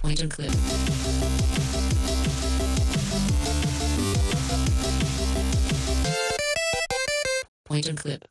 Point and clip. Point and clip.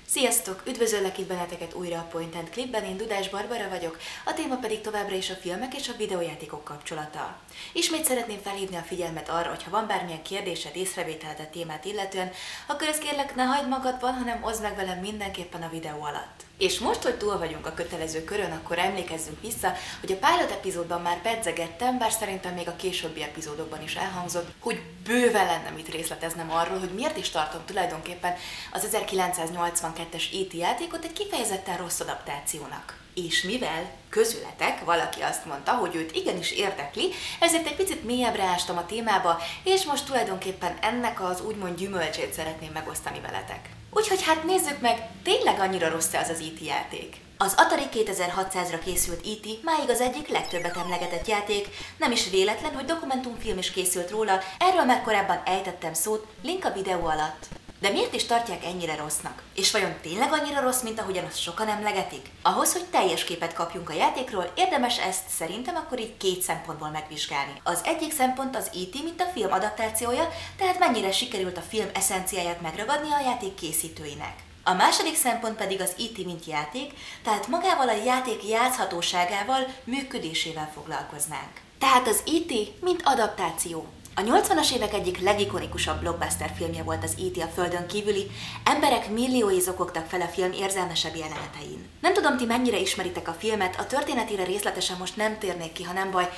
Sziasztok! Üdvözöllek itt benneteket újra a Point and Clipben, én Dudás Barbara vagyok, a téma pedig továbbra is a filmek és a videójátékok kapcsolata. Ismét szeretném felhívni a figyelmet arra, hogy ha van bármilyen kérdésed, észrevételed a témát illetően, akkor ezt kérlek ne hagyd magadban, hanem oszd meg velem mindenképpen a videó alatt. És most, hogy túl vagyunk a kötelező körön, akkor emlékezzünk vissza, hogy a pilot epizódban már pedzegettem, bár szerintem még a későbbi epizódokban is elhangzott, hogy bőven lenne mit részleteznem arról, hogy miért is tartom tulajdonképpen az 1982-es E.T. játékot egy kifejezetten rossz adaptációnak. És mivel közületek valaki azt mondta, hogy őt igenis érdekli, ezért egy picit mélyebbre ástam a témába, és most tulajdonképpen ennek az úgymond gyümölcsét szeretném megosztani veletek. Úgyhogy hát nézzük meg, tényleg annyira rossz-e az E.T. játék? Az Atari 2600-ra készült E.T. máig az egyik legtöbbet emlegetett játék, nem is véletlen, hogy dokumentumfilm is készült róla, erről már korábban ejtettem szót, link a videó alatt. De miért is tartják ennyire rossznak? És vajon tényleg annyira rossz, mint ahogyan azt sokan emlegetik? Ahhoz, hogy teljes képet kapjunk a játékról, érdemes ezt szerintem akkor így két szempontból megvizsgálni. Az egyik szempont az E.T. mint a film adaptációja, tehát mennyire sikerült a film eszenciáját megragadni a játék készítőinek. A második szempont pedig az E.T. mint játék, tehát magával a játék játszhatóságával, működésével foglalkoznánk. Tehát az E.T. mint adaptáció. A 80-as évek egyik legikonikusabb blockbuster filmje volt az E.T. a földön kívüli, emberek milliói zokogtak fel a film érzelmesebb jelenetein. Nem tudom, ti mennyire ismeritek a filmet, a történetére részletesen most nem térnék ki, ha nem baj,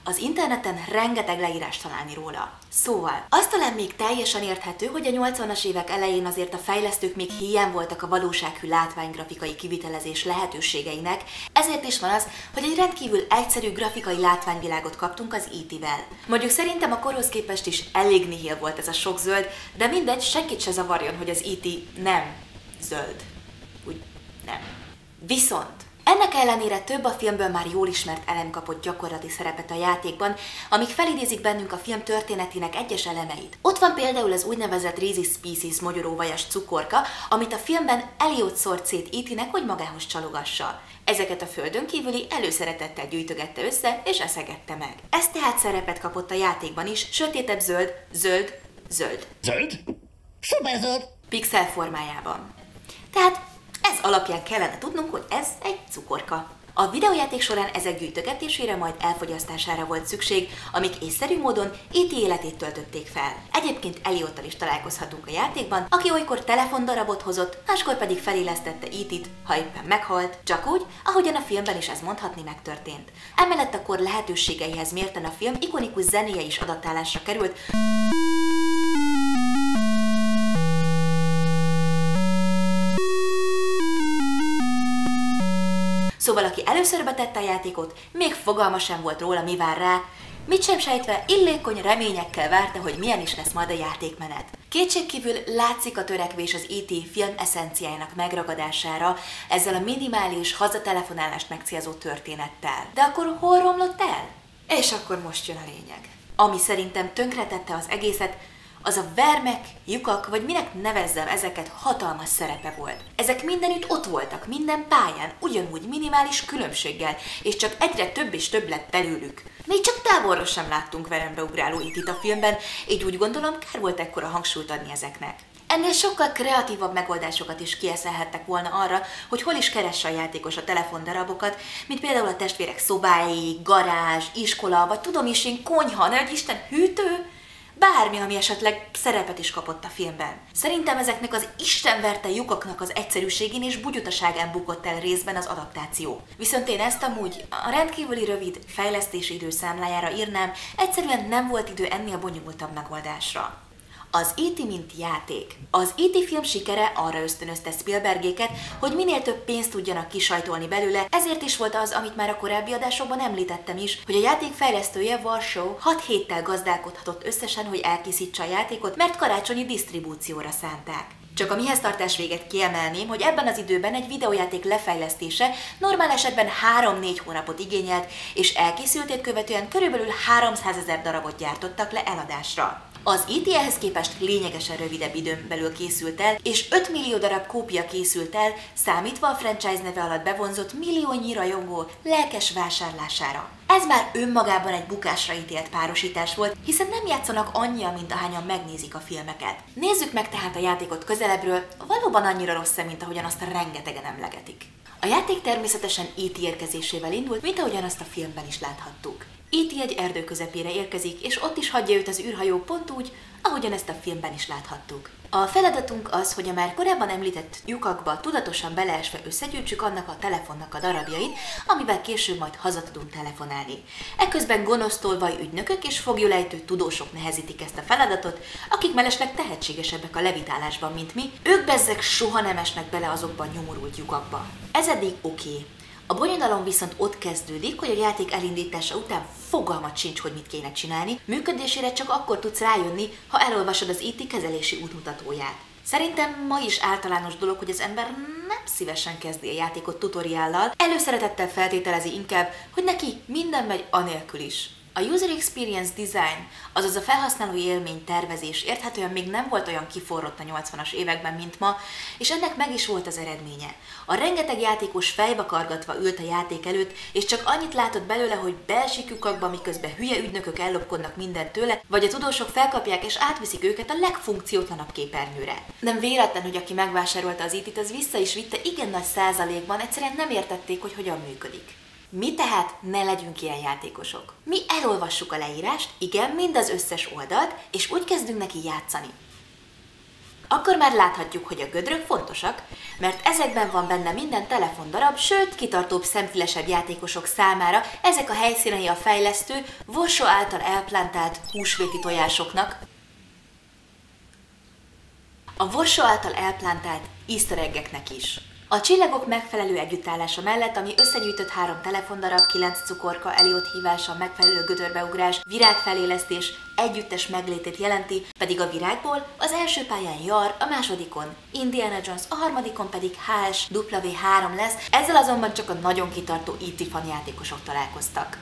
az interneten rengeteg leírást találni róla. Szóval, azt talán még teljesen érthető, hogy a 80-as évek elején azért a fejlesztők még híján voltak a valósághű látványgrafikai kivitelezés lehetőségeinek, ezért is van az, hogy egy rendkívül egyszerű grafikai látványvilágot kaptunk az E.T.-vel. Mondjuk szerintem a korhoz képest is elég nihil volt ez a sok zöld, de mindegy, senkit se zavarjon, hogy az E.T. nem zöld. Úgy nem. Viszont ennek ellenére több a filmből már jól ismert elem kapott gyakorlati szerepet a játékban, amik felidézik bennünk a film történetének egyes elemeit. Ott van például az úgynevezett Rhesus Species mogyoróvajas cukorka, amit a filmben Elliot szórt szét E.T.-nek, hogy magához csalogasса. Ezeket a földön kívüli előszeretettel gyűjtögette össze és eszegette meg. Ez tehát szerepet kapott a játékban is, sötétebb zöld, zöld, zöld. Zöld? Szuperzöld! Pixel formájában. Tehát ez alapján kellene tudnunk, hogy ez egy cukorka. A videójáték során ezek gyűjtögetésére, majd elfogyasztására volt szükség, amik észszerű módon E.T. életét töltötték fel. Egyébként Elliottal is találkozhatunk a játékban, aki olykor telefondarabot hozott, máskor pedig felélesztette E.T.-t, ha éppen meghalt, csak úgy, ahogyan a filmben is ez mondhatni megtörtént. Emellett akkor lehetőségeihez mérten a film ikonikus zenéje is adaptálásra került, szóval aki először betette a játékot, még fogalma sem volt róla, mi vár rá, mit sem sejtve illékony reményekkel várta, hogy milyen is lesz majd a játékmenet. Kétségkívül látszik a törekvés az E.T. film eszenciájának megragadására, ezzel a minimális hazatelefonálást megcélzó történettel. De akkor hol romlott el? És akkor most jön a lényeg. Ami szerintem tönkretette az egészet, az a vermek, lyukak, vagy minek nevezzem ezeket, hatalmas szerepe volt. Ezek mindenütt ott voltak, minden pályán, ugyanúgy minimális különbséggel, és csak egyre több és több lett belőlük. Még csak távolról sem láttunk verembe ugráló E.T.-t a filmben, így úgy gondolom, kár volt ekkora hangsúlyt adni ezeknek. Ennél sokkal kreatívabb megoldásokat is kieszelhettek volna arra, hogy hol is keresse a játékos a telefondarabokat, mint például a testvérek szobái, garázs, iskola, vagy tudom is én, konyha, nehogy Isten, hűtő, bármi, ami esetleg szerepet is kapott a filmben. Szerintem ezeknek az istenverte lyukaknak az egyszerűségén és bugyutaságán bukott el részben az adaptáció. Viszont én ezt amúgy a rendkívüli rövid fejlesztési idő számlájára írnám, egyszerűen nem volt idő ennél bonyolultabb megoldásra. Az E.T. mint játék. Az E.T. film sikere arra ösztönözte Spielbergéket, hogy minél több pénzt tudjanak kisajtolni belőle, ezért is volt az, amit már a korábbi adásokban említettem is, hogy a játék fejlesztője Warsaw 6 héttel gazdálkodhatott összesen, hogy elkészítse a játékot, mert karácsonyi disztribúcióra szánták. Csak a mihez tartás véget kiemelném, hogy ebben az időben egy videójáték lefejlesztése normál esetben 3-4 hónapot igényelt, és elkészültét követően körülbelül 300 000 darabot gyártottak le eladásra. Az E.T. ehhez képest lényegesen rövidebb időn belül készült el, és 5 millió darab kópia készült el, számítva a franchise neve alatt bevonzott milliónyi rajongó lelkes vásárlására. Ez már önmagában egy bukásra ítélt párosítás volt, hiszen nem játszanak annyian, mint ahányan megnézik a filmeket. Nézzük meg tehát a játékot közelebbről, valóban annyira rossz, mint ahogyan azt rengetegen emlegetik. A játék természetesen E.T. érkezésével indult, mint ahogyan azt a filmben is láthattuk. E.T. egy erdő közepére érkezik, és ott is hagyja őt az űrhajó pont úgy, ahogyan ezt a filmben is láthattuk. A feladatunk az, hogy a már korábban említett lyukakba tudatosan beleesve összegyűjtsük annak a telefonnak a darabjait, amivel később majd haza tudunk telefonálni. Ekközben gonosz tolvaj ügynökök és foglyulejtő tudósok nehezítik ezt a feladatot, akik mellesleg tehetségesebbek a levitálásban, mint mi, ők bezzeg soha nem esnek bele azokban a nyomorult lyukakba. Ez eddig oké. A bonyodalom viszont ott kezdődik, hogy a játék elindítása után fogalmat sincs, hogy mit kéne csinálni, működésére csak akkor tudsz rájönni, ha elolvasod az E.T. kezelési útmutatóját. Szerintem ma is általános dolog, hogy az ember nem szívesen kezdi a játékot tutoriállal, előszeretettel feltételezi inkább, hogy neki minden megy anélkül is. A User Experience Design, azaz a felhasználói élmény tervezés érthetően még nem volt olyan kiforrott a 80-as években, mint ma, és ennek meg is volt az eredménye. A rengeteg játékos fejvakargatva ült a játék előtt, és csak annyit látott belőle, hogy beesik lyukakba, miközben hülye ügynökök ellopkodnak mindent tőle, vagy a tudósok felkapják és átviszik őket a legfunkciótlanabb képernyőre. Nem véletlen, hogy aki megvásárolta az E.T.-t, az vissza is vitte igen nagy százalékban, egyszerűen nem értették, hogy hogyan működik. Mi tehát ne legyünk ilyen játékosok. Mi elolvassuk a leírást, igen, mind az összes oldalt, és úgy kezdünk neki játszani. Akkor már láthatjuk, hogy a gödrök fontosak, mert ezekben van benne minden telefondarab, sőt, kitartóbb, szemfülesebb játékosok számára ezek a helyszínei a fejlesztő, Warsaw által elplantált húsvéti tojásoknak, a Warsaw által elplantált easter eggeknek is. A csillagok megfelelő együttállása mellett, ami összegyűjtött 3 telefondarab, 9 cukorka, Elliot hívása, megfelelő gödörbeugrás, virágfelélesztés, együttes meglétét jelenti, pedig a virágból az első pályán Jar, a másodikon Indiana Jones, a harmadikon pedig HSW3 lesz, ezzel azonban csak a nagyon kitartó E.T. fanjátékosok találkoztak.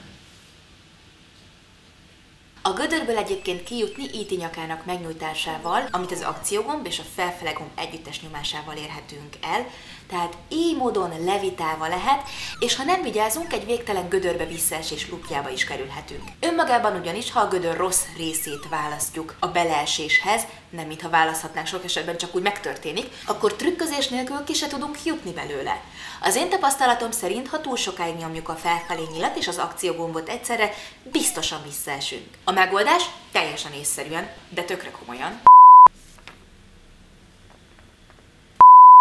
A gödörből egyébként kijutni E.T. nyakának megnyújtásával, amit az akciógomb és a felfele gomb együttes nyomásával érhetünk el, tehát így módon levitálva lehet, és ha nem vigyázunk, egy végtelen gödörbe visszaesés lupjába is kerülhetünk. Önmagában ugyanis, ha a gödör rossz részét választjuk a beleeséshez, nem mintha választhatnánk, sok esetben csak úgy megtörténik, akkor trükközés nélkül ki se tudunk jutni belőle. Az én tapasztalatom szerint, ha túl sokáig nyomjuk a felfelé nyilat és az akciógombot egyszerre, biztosan visszaesünk. A megoldás teljesen észszerűen, de tökre komolyan.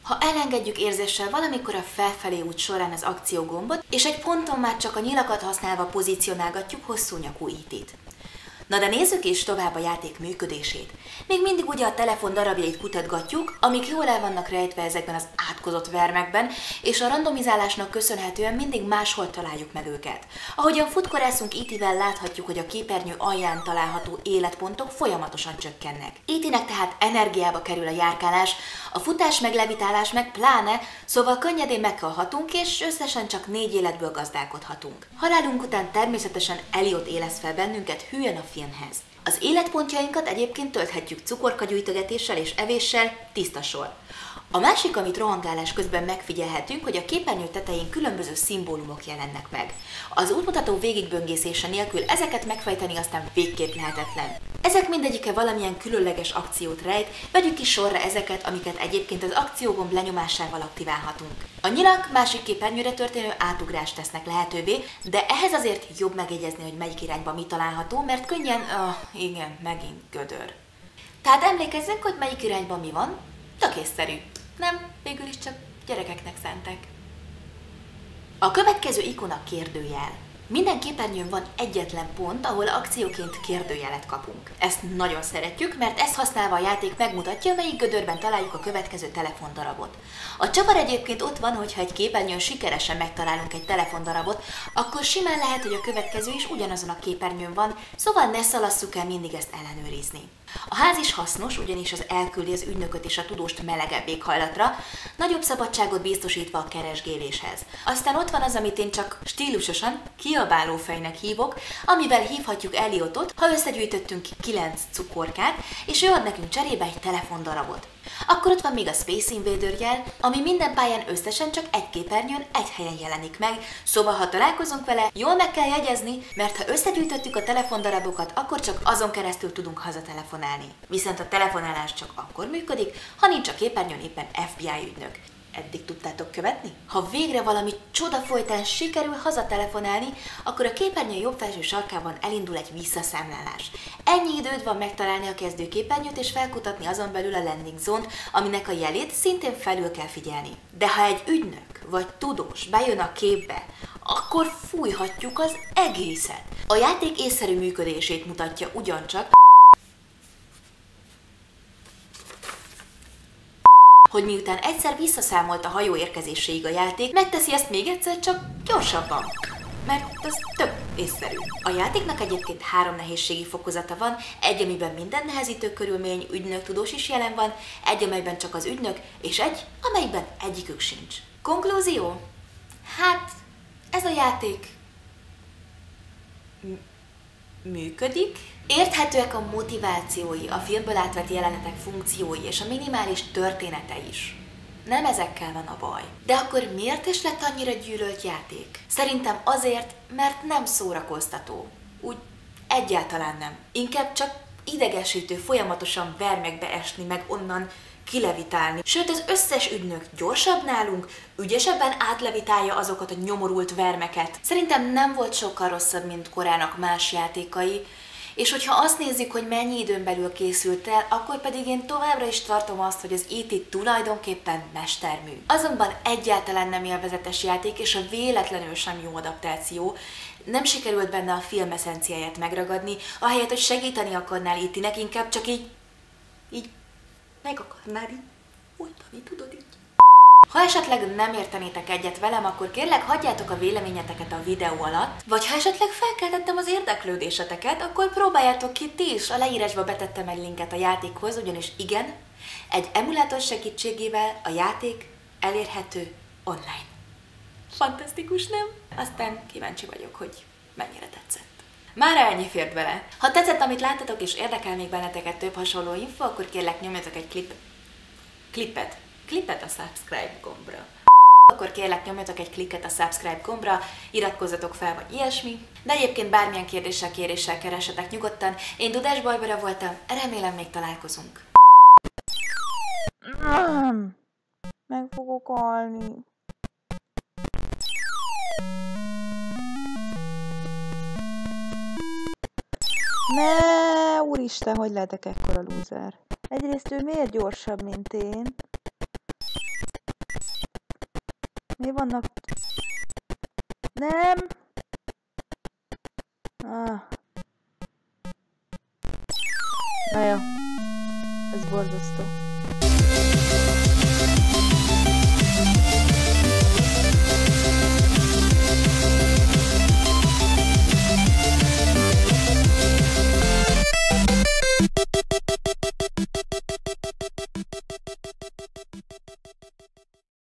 Ha elengedjük érzéssel valamikor a felfelé út során az akciógombot, és egy ponton már csak a nyilakat használva pozícionálgatjuk hosszú nyakú E.T.-t. Na de nézzük is tovább a játék működését. Még mindig ugye a telefon darabjait kutatgatjuk, amik jól el vannak rejtve ezekben az átkozott vermekben, és a randomizálásnak köszönhetően mindig máshol találjuk meg őket. Ahogyan futkorászunk E.T.-vel láthatjuk, hogy a képernyő alján található életpontok folyamatosan csökkennek. E.T.-nek tehát energiába kerül a járkálás, a futás meg levitálás meg pláne, szóval könnyedén meghalhatunk, és összesen csak 4 életből gazdálkodhatunk. Halálunk után természetesen Elliot élesz fel bennünket hülyen a filmhez. Az életpontjainkat egyébként tölthetjük cukorkagyújtogatással és evéssel, tiszta sor. A másik, amit rohangálás közben megfigyelhetünk, hogy a képernyő tetején különböző szimbólumok jelennek meg. Az útmutató végigböngészése nélkül ezeket megfejteni aztán végképp lehetetlen. Ezek mindegyike valamilyen különleges akciót rejt, vegyük ki sorra ezeket, amiket egyébként az akciógomb lenyomásával aktiválhatunk. A nyilak másik képernyőre történő átugrást tesznek lehetővé, de ehhez azért jobb megjegyezni, hogy melyik irányba mi található, mert könnyen, igen, megint gödör. Tehát emlékezzünk, hogy melyik irányban mi van, tök észszerű. Nem, végül is csak gyerekeknek szánták. A következő ikon a kérdőjel. Minden képernyőn van egyetlen pont, ahol akcióként kérdőjelet kapunk. Ezt nagyon szeretjük, mert ezt használva a játék megmutatja, melyik gödörben találjuk a következő telefondarabot. A csavar egyébként ott van, hogyha egy képernyőn sikeresen megtalálunk egy telefondarabot, akkor simán lehet, hogy a következő is ugyanazon a képernyőn van, szóval ne szalasszuk el mindig ezt ellenőrizni. A ház is hasznos, ugyanis az elküldi az ügynököt és a tudóst melegebb éghajlatra, nagyobb szabadságot biztosítva a keresgéléshez. Aztán ott van az, amit én csak stílusosan kiabálófejnek hívok, amivel hívhatjuk Eliotot, ha összegyűjtöttünk 9 cukorkát, és ő ad nekünk cserébe egy telefondarabot. Akkor ott van még a Space Invader jel, ami minden pályán összesen csak egy képernyőn egy helyen jelenik meg, szóval ha találkozunk vele, jól meg kell jegyezni, mert ha összegyűjtöttük a telefondarabokat, akkor csak azon keresztül tudunk hazatelefonálni. Viszont a telefonálás csak akkor működik, ha nincs a képernyőn éppen FBI ügynök. Eddig tudtátok követni? Ha végre valami csoda folytán sikerül hazatelefonálni, akkor a képernyő jobb felső sarkában elindul egy visszaszámlálás. Ennyi időd van megtalálni a kezdőképernyőt és felkutatni azon belül a landing zone-t, aminek a jelét szintén felül kell figyelni. De ha egy ügynök vagy tudós bejön a képbe, akkor fújhatjuk az egészet. A játék észszerű működését mutatja ugyancsak, hogy miután egyszer visszaszámolt a hajó érkezéséig a játék, megteszi ezt még egyszer, csak gyorsabban. Mert ez tök észszerű. A játéknak egyébként 3 nehézségi fokozata van, egy, amiben minden nehezítő körülmény, ügynök, tudós is jelen van, egy, amelyben csak az ügynök, és egy, amelyikben egyikük sincs. Konklúzió? Hát, ez a játék működik. Érthetőek a motivációi, a filmből átvett jelenetek funkciói és a minimális története is. Nem ezekkel van a baj. De akkor miért is lett annyira gyűlölt játék? Szerintem azért, mert nem szórakoztató. Úgy egyáltalán nem. Inkább csak idegesítő folyamatosan vermekbe esni, meg onnan kilevitálni. Sőt, az összes ügynök gyorsabb nálunk, ügyesebben átlevitálja azokat a nyomorult vermeket. Szerintem nem volt sokkal rosszabb, mint korának más játékai, és hogyha azt nézzük, hogy mennyi időn belül készült el, akkor pedig én továbbra is tartom azt, hogy az E.T. tulajdonképpen mestermű. Azonban egyáltalán nem élvezetes játék, és a véletlenül sem jó adaptáció. Nem sikerült benne a film eszenciáját megragadni, ahelyett, hogy segíteni akarnál E.T.-nek, inkább csak így meg akarnál így oltani, tudod így. Ha esetleg nem értenétek egyet velem, akkor kérlek hagyjátok a véleményeteket a videó alatt, vagy ha esetleg felkeltettem az érdeklődéseteket, akkor próbáljátok ki ti is. A leírásba betettem egy linket a játékhoz, ugyanis igen, egy emulátor segítségével a játék elérhető online. Fantasztikus, nem? Aztán kíváncsi vagyok, hogy mennyire tetszett. Már ennyi fért vele. Ha tetszett, amit láttatok, és érdekel még benneteket több hasonló info, akkor kérlek nyomjatok egy klippet a subscribe gombra. Akkor kérlek nyomjatok egy klikket a subscribe gombra, iratkozzatok fel, vagy ilyesmi. De egyébként bármilyen kéréssel keresetek nyugodtan. Én Dudás Barbara voltam, remélem még találkozunk. Meg fogok halni. Ne, úristen, hogy lehetek ekkora lúzer? Egyrészt ő miért gyorsabb, mint én? Mi vannak? Nem! Na jó, ez borzasztó.